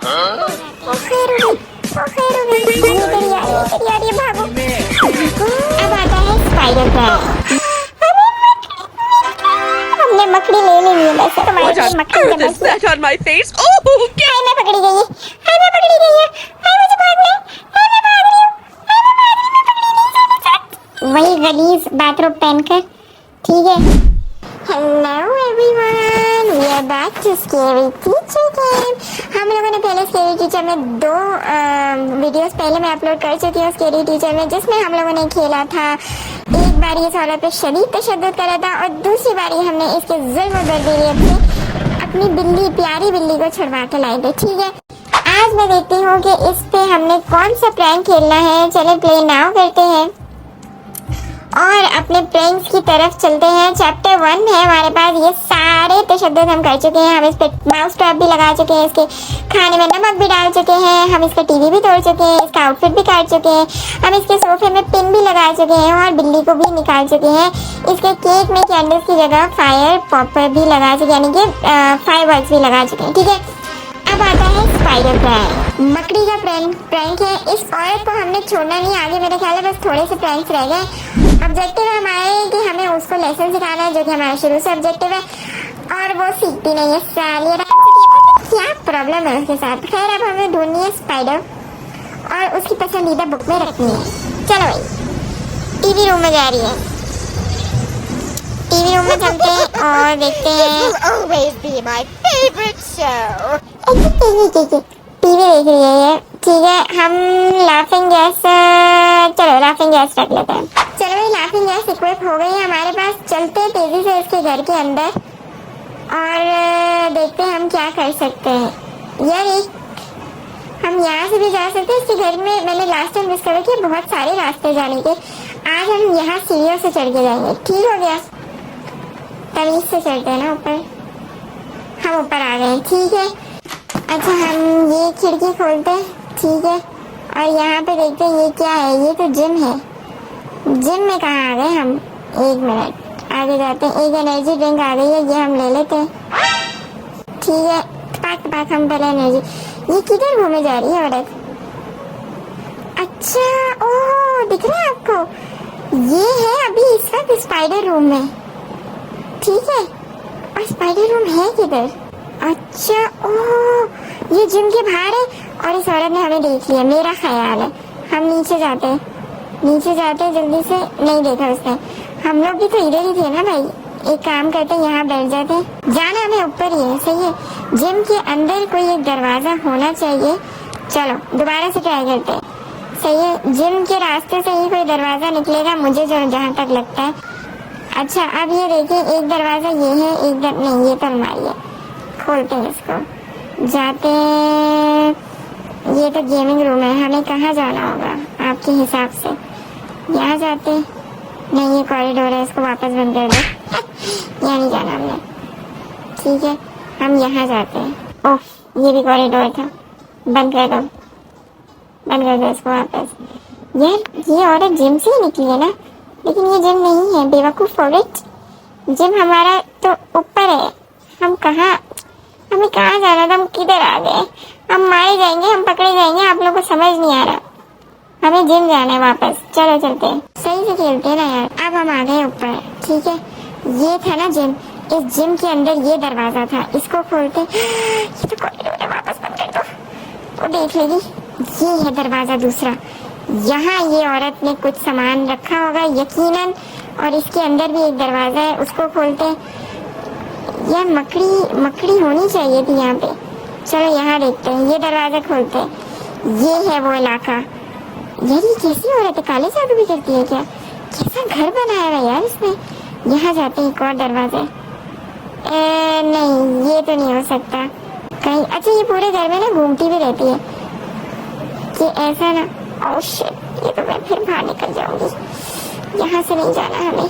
खैर हो गई, ये इधर आ रही है, भागो। अब आता है स्पाइडर प्लान। हमने मकड़ी ले ली है, बस तुम्हारे लिए मकड़ी है बस। That on my face? Oh, हाय मैं पकड़ी गई है, हाय मैं पकड़ी गई है, हाय मुझे भागना है, हाय मैं भाग रही हूँ, हाय मैं भाग रही हूँ, मैं पकड़ी नहीं सोने साथ। वही गलीज बाथरोब पहनकर, ठीक है। Hello everyone, we are back to scary teacher game. हम लोगों ने पहले स्केरी टीचर में 2 वीडियोस पहले मैं अपलोड कर चुकी हूँ स्केरी टीचर में, जिसमें हम लोगों ने खेला था। एक बार इस औरत पे शदीद तशद्दुद करा था और दूसरी बारी हमने इसके जुल्म और बर्बरियत से अपनी बिल्ली, प्यारी बिल्ली को छुड़वा के लाए थे, ठीक है। आज मैं देखती हूँ कि इस पे हमने कौन सा प्रैंक खेलना है। चले प्ले नाउ करते हैं और अपने प्रैंक्स की तरफ चलते हैं। चैप्टर 1 है हमारे पास। ये सारे तशद्दुद हम कर चुके हैं। हम इस पे माउस ट्रैप भी लगा चुके हैं, इसके खाने में नमक भी डाल चुके हैं, हम इसका टीवी भी तोड़ चुके हैं, इसका आउटफिट भी काट चुके हैं, हम इसके सोफे में पिन भी लगा चुके हैं और बिल्ली को भी निकाल चुके हैं। इसके केक में कैंडल्स की जगह फायर पॉपर भी लगा चुके, यानी कि फायरवर्क्स भी लगा चुके हैं, ठीक है। अब आता है स्पाइडर प्रैंक, मकड़ी का प्रैंक है। इस औरत को हमने छोड़ना नहीं, आगे मेरे ख्याल है बस थोड़े से प्रैंक्स रह गए। ऑब्जेक्टिव है हमारे कि हमें उसको लेसन सिखाना है, जो कि हमारा शुरू से ऑब्जेक्टिव है, और वो सीखती नहीं है साली। क्या प्रॉब्लम है उसके साथ। खैर अब हमें ढूंढनी है स्पाइडर और उसकी पसंदीदा बुक में रखनी है। चलो भाई, टीवी रूम में जा रही है, टीवी रूम में चलते हैं और देखते हैं। Always be my favorite show. TV देख रही है ये, ठीक है। हम लाफिंग गैस, चलो लाफिंग गैस रख लेते हैं। चलो भाई, लाफिंग गैस इक्विप हो गई है हमारे पास। चलते हैं तेजी से इसके घर के अंदर और देखते हैं हम क्या कर सकते हैं। यार एक हम यहाँ से भी जा सकते हैं इसके घर में। मैंने लास्ट टाइम डिस्कवर किया बहुत सारे रास्ते जाने के। आज हम यहाँ सीढ़ियों से चढ़ के जाएंगे, ठीक हो गया। तमीज से चढ़ते हैं ना ऊपर। हम ऊपर आ गए, ठीक है। अच्छा हम ये खिड़की खोलते हैं, ठीक है, और यहाँ पे देखते हैं ये क्या है। ये तो जिम है। जिम में कहाँ आ गए हम? 1 मिनट आगे जाते हैं। एक एनर्जी ड्रिंक आ गई है, ये हम ले लेते हैं, ठीक है। पाक हम पहले एनर्जी। ये किधर घूमे जा रही है औरत? अच्छा ओह, दिख रहा है आपको? ये है अभी इस वक्त स्पाइडर रूम में, ठीक है। और स्पाइडर रूम है किधर? अच्छा ओह, ये जिम के बाहर है और इस औरत ने हमें देख लिया, मेरा ख्याल है। हम नीचे जाते हैं जल्दी से। नहीं देखा उसने। हम लोग भी तो इधर ही थे ना भाई। एक काम करते हैं, यहाँ बैठ जाते हैं। जाना हमें ऊपर ही है, सही है। जिम के अंदर कोई एक दरवाजा होना चाहिए। चलो दोबारा से ट्राई करते हैं, सही है। जिम के रास्ते से ही कोई दरवाजा निकलेगा मुझे जो जहाँ तक लगता है। अच्छा अब ये देखिए, एक दरवाजा ये है, नहीं ये तो अलमारी है। खोलते हैं इसको, जाते हैं। ये तो गेमिंग रूम है। हमें कहाँ जाना होगा आपके हिसाब से? यहाँ जाते हैं। नहीं ये कॉरिडोर है, इसको वापस बंद कर दो। यहाँ नहीं जाना हमने, ठीक है। हम यहाँ जाते हैं। ओह ये भी कॉरिडोर था, बंद कर दो इसको वापस। यार ये औरत जिम से ही निकली है ना, लेकिन ये जिम नहीं है, बेवकूफ़ औरत। जिम हमारा तो ऊपर है। हमें कहाँ जाना था? हम किधर आ गए? हम मारे जाएंगे, हम पकड़े जाएंगे। आप लोगों को समझ नहीं आ रहा। हमें जिम जाना है वापस। चलो चलते हैं, सही से खेलते हैं ना यार। अब हम आ गए ऊपर, ठीक है। ये था ना जिम, इस जिम के अंदर ये दरवाजा था, इसको खोलते। ये तो कॉरिडोर है, वापस बंद कर दो, वो देख लेगी। ये है दरवाजा दूसरा। यहाँ ये औरत ने कुछ सामान रखा होगा यकीनन, और इसके अंदर भी एक दरवाजा है, उसको खोलते। यार मकड़ी होनी चाहिए थी यहाँ पे। चलो यहाँ देखते हैं, ये दरवाजा खोलते। ये है वो इलाका। यार ये कैसी औरत है? काले जादू भी करती है क्या? कैसा घर बनाया है यार इसने। यहाँ जाते हैं, एक और दरवाजा। नहीं ये तो नहीं हो सकता कहीं। अच्छा ये पूरे घर में ना घूमती भी रहती है कि ऐसा ना। ओह शिट, ये तो मैं फिर बाहर निकल जाऊंगी। यहाँ से नहीं जाना हमें।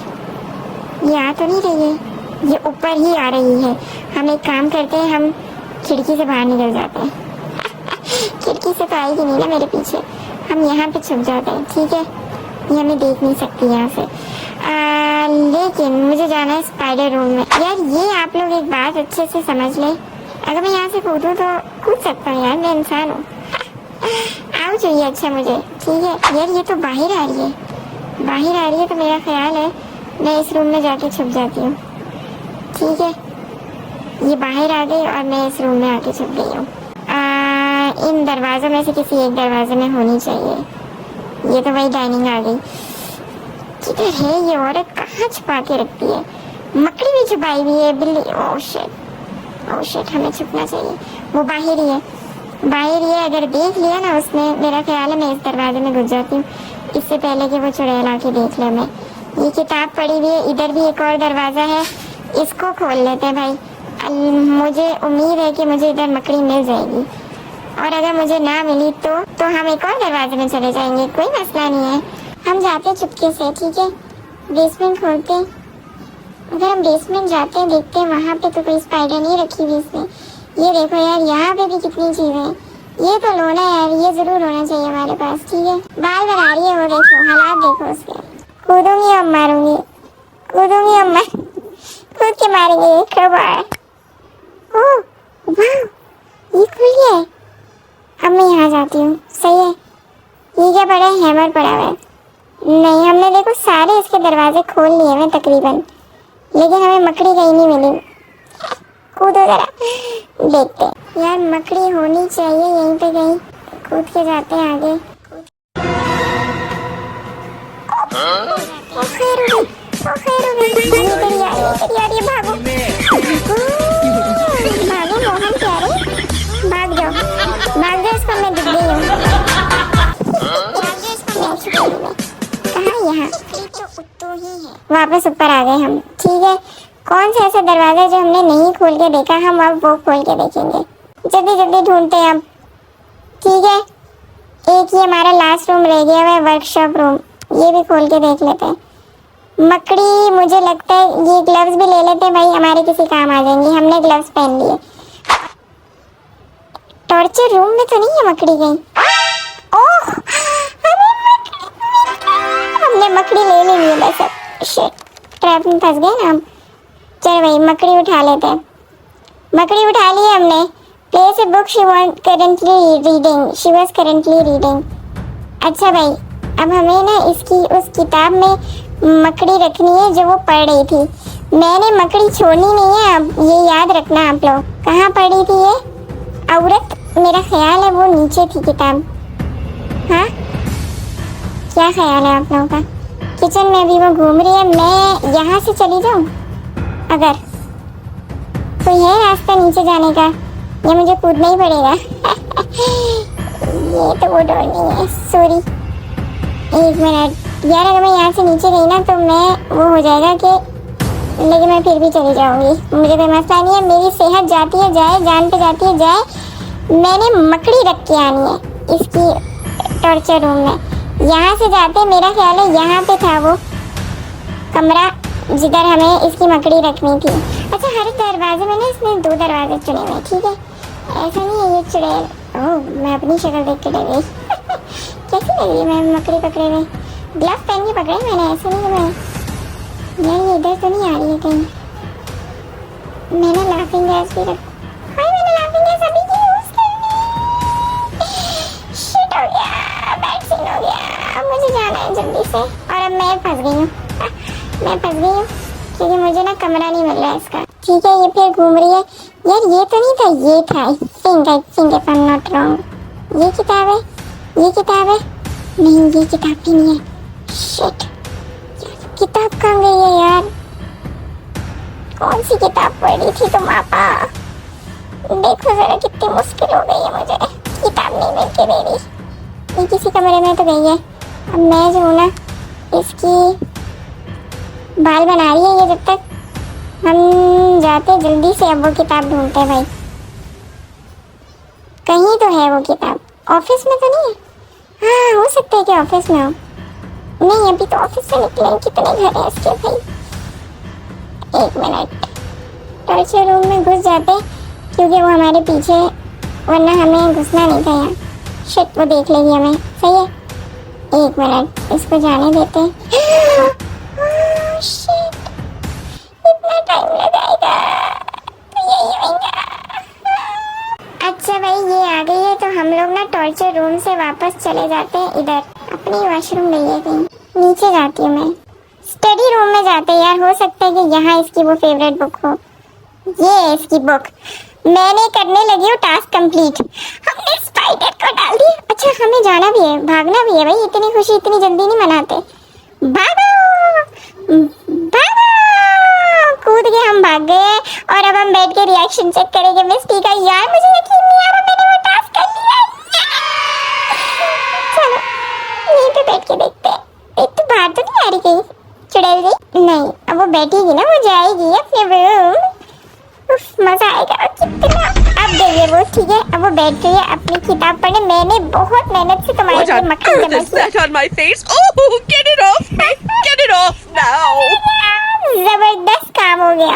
ये आ तो नहीं रही है, ये ऊपर ही आ रही है। हम एक काम करते हैं, हम खिड़की से बाहर निकल जाते हैं। खिड़की से तो आएगी नहीं ना मेरे पीछे। हम यहाँ पे छुप जाते हैं, ठीक है। ये हमें देख नहीं सकती यहाँ से। लेकिन मुझे जाना है स्पाइडर रूम में। यार ये आप लोग एक बात अच्छे से समझ लें, अगर मैं यहाँ से कूदूँ तो कूद सकता हूँ यार, मैं इंसान हूँ। आओ चाहिए अच्छा मुझे, ठीक है यार। ये तो बाहर आ रही है, बाहर आ रही है, तो मेरा ख्याल है मैं इस रूम में जाके छुप जाती हूँ, ठीक है। ये बाहर आ गई और मैं इस रूम में आके छुप गई हूँ। इन दरवाज़ों में से किसी एक दरवाजे में होनी चाहिए। ये तो वही डाइनिंग आ गई। किधर है ये औरत, कहाँ छुपा के रखती है? मकड़ी भी छुपाई हुई है, बिल्ली। ओह शिट, हमें छुपना चाहिए। वो बाहर ही है, बाहर ही है। अगर देख लिया ना उसने, मेरा ख्याल है मैं इस दरवाजे में घुस जाती हूँ इससे पहले कि वो चुड़ैल आके देख ले। मैं ये किताब पड़ी हुई है, इधर भी एक और दरवाज़ा है, इसको खोल लेते हैं भाई। मुझे उम्मीद है कि मुझे इधर मकड़ी मिल जाएगी, और अगर मुझे ना मिली तो हम एक और दरवाजे में चले जाएंगे, कोई मसला नहीं है। हम जाते चुपके से, ठीक है। बेसमेंट खोलते हैं। अगर हम बेसमेंट जाते हैं, देखते हैं वहाँ पे तो कोई स्पाइडर नहीं रखी हुई इसने। ये देखो यार, यहाँ पे भी कितनी चीज़ें हैं। ये तो लोना यार, ये जरूर होना चाहिए हमारे पास, ठीक है। बाल बना रही है वो, देखो हालात देखो उसके। कूदूंगी अब मारूंगी, कूदूंगी अब मैं, कूद के मारेंगे ये खबर। ओह वाह, ये खुल गया है। अब मैं यहाँ जाती हूँ, सही है। ये क्या पड़ा है? हैमर पड़ा हुआ है। नहीं, हमने देखो सारे इसके दरवाजे खोल लिए हैं तकरीबन, लेकिन हमें मकड़ी कहीं नहीं मिली। कूदो जरा, देखते हैं। यार मकड़ी होनी चाहिए यहीं पे कहीं, कूद के जाते हैं आगे। ओ खैर हो गई, इधर यार, ये भागो भागो मोहन प्यारे, भाग जाओ, इसको मैं दिख गई हूँ। कहाँ? यहाँ तो ही है। वापस ऊपर आ गए हम, ठीक है। कौन सा ऐसा दरवाजा जो हमने नहीं खोल के देखा, हम अब वो खोल के देखेंगे। जल्दी जल्दी ढूंढते हैं अब, ठीक है। एक ही हमारा लास्ट रूम रह गया है, वर्कशॉप रूम, ये भी खोल के देख लेते हैं। मकड़ी, मुझे लगता है ये ग्लव्स भी ले लेते हैं भाई, हमारे किसी काम आ जाएंगे। हमने ग्लव्स पहन लिए। टॉर्चर रूम में तो नहीं है मकड़ी कहीं? ओह, हमने मकड़ी ले ली है बस। शिट, ट्रैप में फंस गए ना हम। चल भाई मकड़ी उठा लेते हैं। मकड़ी उठा ली हमने। Place a book she was currently reading. अच्छा भाई, अब हमें ना इसकी उस किताब में मकड़ी रखनी है जो वो पढ़ रही थी। मैंने मकड़ी छोड़नी नहीं है, अब ये याद रखना आप लोग। कहाँ पढ़ी थी ये औरत? मेरा ख्याल है वो नीचे थी किताब। हाँ, क्या ख्याल है आप लोगों का? किचन में भी वो घूम रही है। मैं यहाँ से चली जाऊँ? अगर कोई है रास्ता नीचे जाने का, या मुझे कूदना ही पड़ेगा? ये तो वो डोर नहीं है, सॉरी। एक मिनट यार, अगर मैं यहाँ से नीचे गई ना तो मैं वो हो जाएगा कि, लेकिन मैं फिर भी चली जाऊंगी, मुझे कोई मसला नहीं है। मेरी सेहत जाती है जाए, जान पे जाती है जाए। मैंने मकड़ी रख के आनी है इसकी टॉर्चर रूम में। यहाँ से जाते, मेरा ख्याल है यहाँ पे था वो कमरा जिधर हमें इसकी मकड़ी रखनी थी। अच्छा, हर दरवाजे में ना इसने 2 दरवाजे चुने हुए, ठीक है। ऐसा नहीं है ये चुड़ैल। ओह, मैं अपनी शक्ल देख के डर गई। कैसी लग रही है? मैं मकड़ी पकड़े हुए, ग्लव पहन के पकड़े मैंने, ऐसा नहीं है। मैं यार ये इधर तो नहीं आ रही है कहीं। मैंने लाफिंग गैस भी रख, हाय मैंने लाफिंग गैस अभी की यूज कर ली। शिट हो गया, बैड सीन हो गया। मुझे जाना है जल्दी से, और अब मैं फंस गई हूँ। मैं फंस गई हूँ क्योंकि मुझे ना कमरा नहीं मिल रहा है इसका, ठीक है। ये फिर घूम रही है यार। ये तो नहीं था, ये था। I think if I am not wrong. ये किताब है, ये किताब है। नहीं, ये किताब भी नहीं है। शिट, किताब कहाँ गई है यार? कौन सी किताब पढ़ी थी तुम आपा? देखो जरा कितनी मुश्किल हो गई है मुझे, किताब नहीं मिल के दे रही। ये किसी कमरे में तो गई है। अब मैं जो हूँ ना, इसकी बाल बना रही है ये। जब तक हम जाते जल्दी से अब वो किताब ढूंढते हैं भाई। कहीं तो है वो किताब। ऑफिस में तो नहीं है? हाँ, हो सकता है कि ऑफिस में हो। नहीं, अभी तो ऑफिस से निकले। कितने घर हैं इसके भाई? एक मिनट, टॉर्चर रूम में घुस जाते क्योंकि वो हमारे पीछे, वरना हमें घुसना नहीं था यहाँ। शिट, वो देख लेगी हमें, सही है। एक मिनट, इसको जाने देते हैं। शिट, इतना टाइम लगाएगा तो यही होगा। भाई ये आ गई है तो हम लोग ना टॉर्चर रूम से वापस चले जाते हैं इधर। अपनी वॉशरूम नहीं है कहीं, नीचे जाती हूँ मैं। स्टडी रूम में जाते हैं यार, हो सकता है कि यहाँ इसकी वो फेवरेट बुक हो। ये है इसकी बुक। मैंने करने लगी हूँ टास्क कंप्लीट। हमने स्पाइडर को डाल दिया। अच्छा हमें जाना भी है, भागना भी है भाई, इतनी खुशी इतनी जल्दी नहीं मनाते। भागो भागो, कूद के हम भाग गए और अब हम बैठ के रिएक्शन चेक करेंगे मिस्टी का। यार मुझे यकीन नहीं आ रहा मैंने वो टास्क कर लिया। चलो यहीं पे बैठ के देखते हैं। एक तो बाहर तो नहीं आ रही कहीं चुड़ैल जी? नहीं, अब वो बैठेगी ना, वो जाएगी अपने रूम। उफ, मजा आएगा कितना। अब गई है वो, ठीक है, अब वो बैठ गई है अपनी किताब पढ़ने। मैंने बहुत मेहनत से तुम्हारे लिए मक्खन जमा किया। That on my face? Oh, get it off me! Get it off now! जबरदस्त काम हो गया,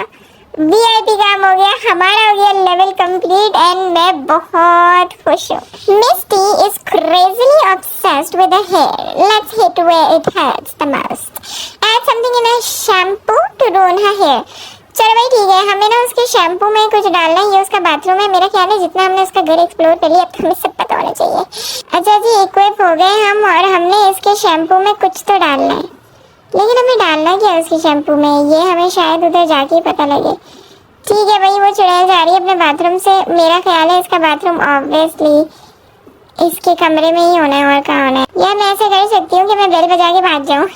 वीआईपी काम हो गया, हमारा हो गया लेवल कंप्लीट एंड मैं बहुत खुश हूँ। Misty is crazily obsessed with her hair. Let's hit where it hurts the most. Add something in her shampoo to ruin her hair. चलो भाई ठीक है, हमें ना उसके शैम्पू में कुछ डालना है। ये उसका बाथरूम है। मेरा ख्याल है जितना हमने उसका घर एक्सप्लोर कर लिया अब तो हमें सब पता होना चाहिए। अच्छा जी, इक्विप हो गए हम और हमने इसके शैम्पू में कुछ तो डालना है, लेकिन हमें डालना क्या है उसके शैम्पू में ये हमें शायद उधर जाके ही पता लगे। ठीक है भाई, वो चुड़ैल जा रही है अपने बाथरूम से। मेरा ख्याल है इसका बाथरूम ऑब्वियसली इसके कमरे में ही होना है, और कहाँ होना है। यार मैं ऐसा कर सकती हूँ कि मैं बेल बजा के भाग जाऊँ।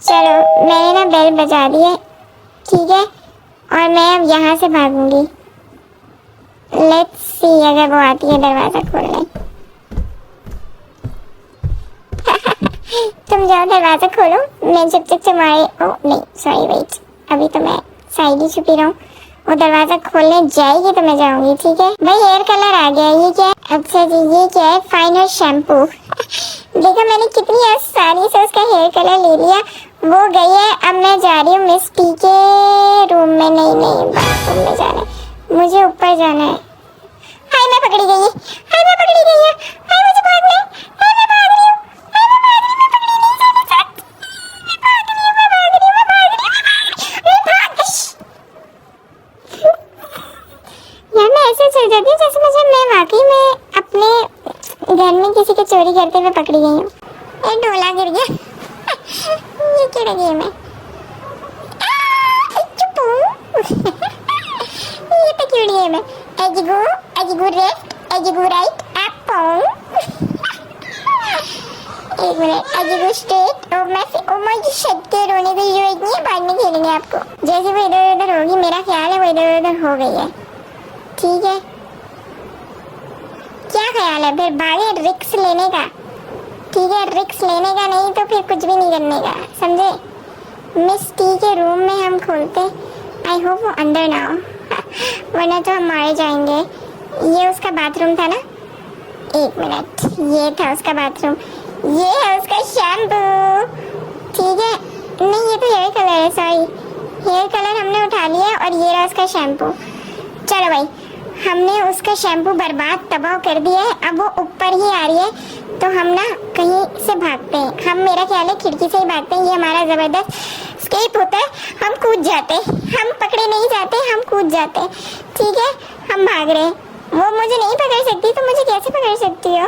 चलो मैंने ना बेल बजा दी है, ठीक है, और मैं अब यहाँ से भागूंगी। लेट्स सी अगर वो आती है दरवाजा खोलने। तुम जाओ दरवाजा खोलो, मैं जब तक तुम्हारे ओ नहीं सॉरी वेट, अभी तो मैं साइड ही छुपी रहूं। वो दरवाजा खोलने जाएगी तो मैं जाऊंगी, ठीक है। भाई हेयर कलर आ गया, ये क्या है? अच्छा जी ये क्या है? Final shampoo. देखा मैंने कितनी आसानी से उसका हेयर कलर ले लिया। वो गई है, अब मैं जा रही हूँ मिस टी के रूम में। नहीं बाथरूम में जाना है, मुझे ऊपर जाना है। हाय मैं पकड़ी गई, हाय मैं पकड़ी गई है, हाय मुझे भागना है, हाय मैं भाग रही हूँ, हाय मैं भाग रही हूँ, मैं पकड़ी नहीं जाना चाहती, मैं भाग रही हूँ, मैं भाग रही हूँ, मैं भाग रही हूँ, मैं भाग। यार मैं ऐसे चल जाती हूँ जैसे मुझे मैं वाकई में अपने घर में किसी के चोरी करते हुए पकड़ी गई हूँ। एक डोला गिर गया। ये क्या गेम है? चुप ये तो क्यों गेम है? एजिगो लेफ्ट, एजिगो राइट, अप एक मिनट, एजिगो स्ट्रेट। ओ माय शिट के रोने की जरूरत नहीं है, बाद में खेलेंगे आपको। जैसे वो इधर उधर होगी, मेरा ख्याल है वो इधर उधर हो गई है, ठीक है। क्या ख्याल है फिर भागे रिक्स लेने का? ठीक है, रिक्स लेने का, नहीं तो फिर कुछ भी नहीं करने का, समझे? मिस टी के रूम में हम खोलते। आई होप वो अंदर ना हो, वरना तो हम मारे जाएंगे। ये उसका बाथरूम था ना? एक मिनट, ये था उसका बाथरूम, ये है उसका शैम्पू, ठीक है। नहीं ये तो हेयर कलर है, सॉरी, हेयर कलर हमने उठा लिया और ये रहा उसका शैम्पू। चलो भाई, हमने उसका शैम्पू बर्बाद तबाह कर दिया है। अब वो ऊपर ही आ रही है तो हम ना कहीं से भागते हैं। हम मेरा ख्याल है खिड़की से ही भागते हैं, ये हमारा जबरदस्त स्केप होता है। हम कूद जाते हैं, हम पकड़े नहीं जाते, हम कूद जाते हैं, ठीक है। हम भाग रहे हैं, वो मुझे नहीं पकड़ सकती, तुम मुझे कैसे पकड़ सकती हो?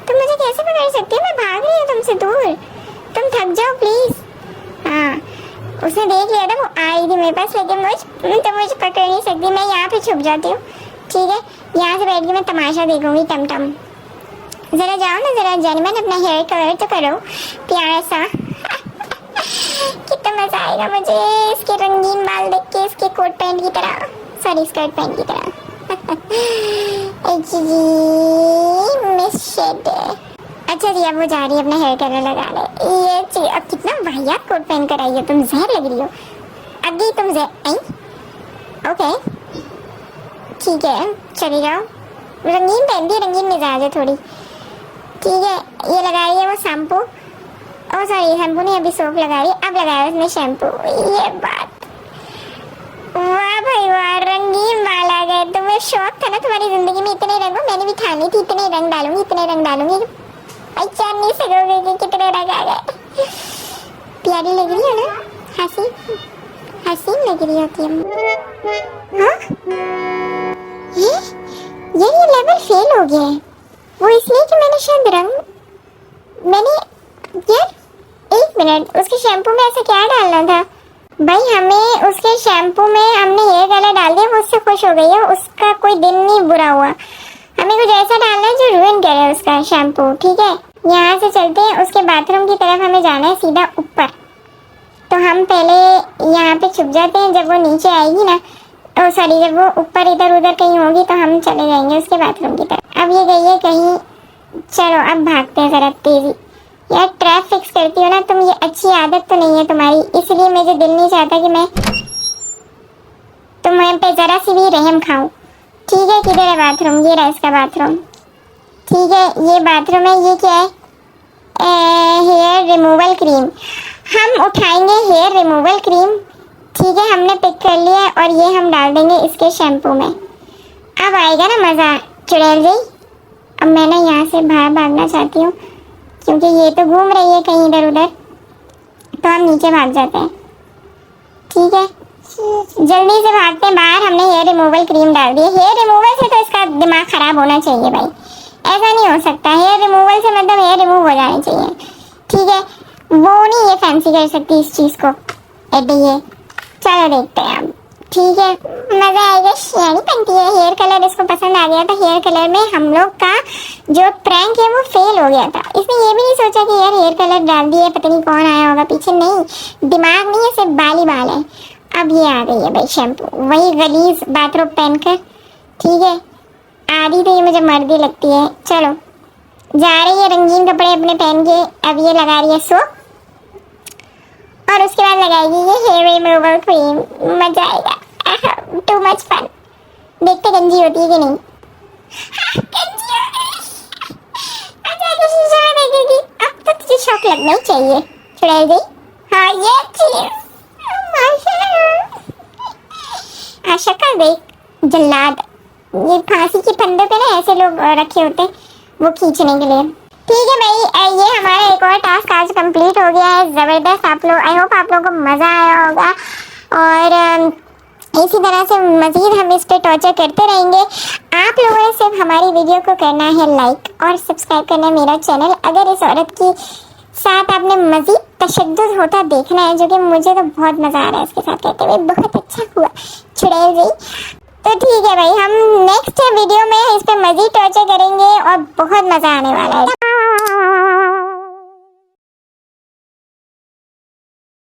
तुम मुझे कैसे पकड़ सकती हो? मैं भाग रही हूँ तुमसे दूर, तुम थक जाओ प्लीज। हाँ उसने देख लिया था, वो आ रही थी मेरे पास, लेकिन मुझे पकड़ नहीं सकती। मैं यहाँ पे छुप जाती हूँ, ठीक है। यहाँ से बैठ के मैं तमाशा देखूंगी टम। जरा जाओ ना, जरा जेन्युइन अपना हेयर कलर तो करो प्यारा सा। कितना मजा आएगा मुझे इसके रंगीन बाल देख के, इसके कोट पैंट की तरह, सॉरी स्कर्ट पैंट की तरह। Miss shade. अच्छा जी, अब वो जा रही है अपना हेयर कलर लगाने। ये चीज अब कितना वाहियात कोट पहन कर आई हो तुम, जहर लग रही हो अभी तुम जहर। ओके ठीक है, चली जाओ। रंगीन पहन दी, रंगीन मिजाज है थोड़ी, ठीक है। ये लगा रही है वो शैम्पू, ओ सॉरी शैम्पू नहीं, अभी सोप लगा रही है, अब लगाया उसने शैम्पू। ये बात, वाह भाई वाह, रंगीन बाल आ गए। तुम्हें शौक था ना तुम्हारी जिंदगी में इतने रंगों, मैंने भी ठानी थी इतने रंग डालूंगी, इतने रंग डालूंगी, पहचान नहीं सकोगे कि कितने रंग आ गए। प्यारी लग रही है ना, हसीन लग रही होती है। हाँ? ये लेवल फेल हो गया है। वो इसलिए कि मैंने शायद मैंने यार एक मिनट, उसके शैम्पू में ऐसा क्या डालना था भाई? हमें उसके शैम्पू में हमने हेयर कलर डाल दिया, वो उससे खुश हो गई है, उसका कोई दिन नहीं बुरा हुआ। हमें कुछ ऐसा डालना है जो रुइन करे उसका शैम्पू, ठीक है? यहाँ से चलते हैं, उसके बाथरूम की तरफ हमें जाना है सीधा ऊपर। तो हम पहले यहाँ पे छुप जाते हैं, जब वो नीचे आएगी ना, ओ सॉरी, जब वो ऊपर इधर उधर कहीं होगी तो हम चले जाएंगे उसके बाथरूम की तरफ। अब ये गई है कहीं, चलो अब भागते हैं ज़रा तेज़ी। यार ट्रैप फिक्स करती हो ना तुम, ये अच्छी आदत तो नहीं है तुम्हारी, इसलिए मुझे दिल नहीं चाहता कि मैं तुम्हें पे ज़रा सी भी रहम खाऊं। ठीक है, किधर है बाथरूम? ये रहा इसका बाथरूम। ठीक है, ये बाथरूम है। ये क्या है? Hair removal cream. हम उठाएंगे हेयर रिमूवल क्रीम, ठीक है, हमने पिक कर लिया है, और ये हम डाल देंगे इसके शैम्पू में। अब आएगा ना मज़ा चुड़ैल जी। अब मैं ना यहाँ से बाहर भागना चाहती हूँ, क्योंकि ये तो घूम रही है कहीं इधर उधर, तो हम नीचे भाग जाते हैं। ठीक है, जल्दी से भागते हैं बाहर। हमने हेयर रिमूवल क्रीम डाल दी है। हेयर रिमूवल से तो इसका दिमाग ख़राब होना चाहिए भाई, ऐसा नहीं हो सकता। हेयर रिमूवल से मतलब हेयर रिमूव हो जाने चाहिए, ठीक है? वो नहीं ये फैंसी कर सकती इस चीज़ को। ऐसे ये चलो देखते हैं अब, ठीक है, मज़ा आएगा। शेरी बनती है। हेयर कलर इसको पसंद आ गया था। हेयर कलर में हम लोग का जो प्रैंक है वो फेल हो गया था। इसने ये भी नहीं सोचा कि यार हेयर कलर डाल दिए, पता नहीं कौन आया होगा पीछे। नहीं, दिमाग नहीं है, सिर्फ बाल ही बाल है। अब ये आ गई है भाई शैम्पू, वही गलीज बाथरोब पहनकर, ठीक है? आधी तो ये मुझे मर्दी लगती है। चलो, जा रही है रंगीन कपड़े अपने पहन के। अब ये लगा रही है सोप, और उसके बाद लगाएगी ये हेयर रिमूवल क्रीम। मजा आएगा, टू मच फन। देखते गंजी होती है कि नहीं। हाँ, गंजी हो गई। अच्छा, तो शीशे में देखेगी। अब तो तुझे शौक लगना ही चाहिए चुड़ैल जी। हाँ, ये चीज हाँ, शक्ल देख जल्लाद। ये फांसी के फंदे पे ना ऐसे लोग रखे होते, वो खींचने के लिए। ठीक है भाई, ये हमारा एक और टास्क आज कंप्लीट हो गया है। ज़बरदस्त। आप लोग, आई होप आप लोगों को मज़ा आया होगा, और इसी तरह से मज़ीद हम इस पे टॉर्चर करते रहेंगे। आप लोगों ने सिर्फ हमारी वीडियो को करना है लाइक और सब्सक्राइब करना है मेरा चैनल। अगर इस औरत की साथ आपने मज़ीद तशद्दुद होता देखना है, जो कि मुझे तो बहुत मज़ा आ रहा है इसके साथ कहते हुए, बहुत अच्छा हुआ चुड़ैल जी। तो ठीक है भाई, हम नेक्स्ट वीडियो में इस पे मज़ीद टॉर्चर करेंगे और बहुत मज़ा आने वाला है।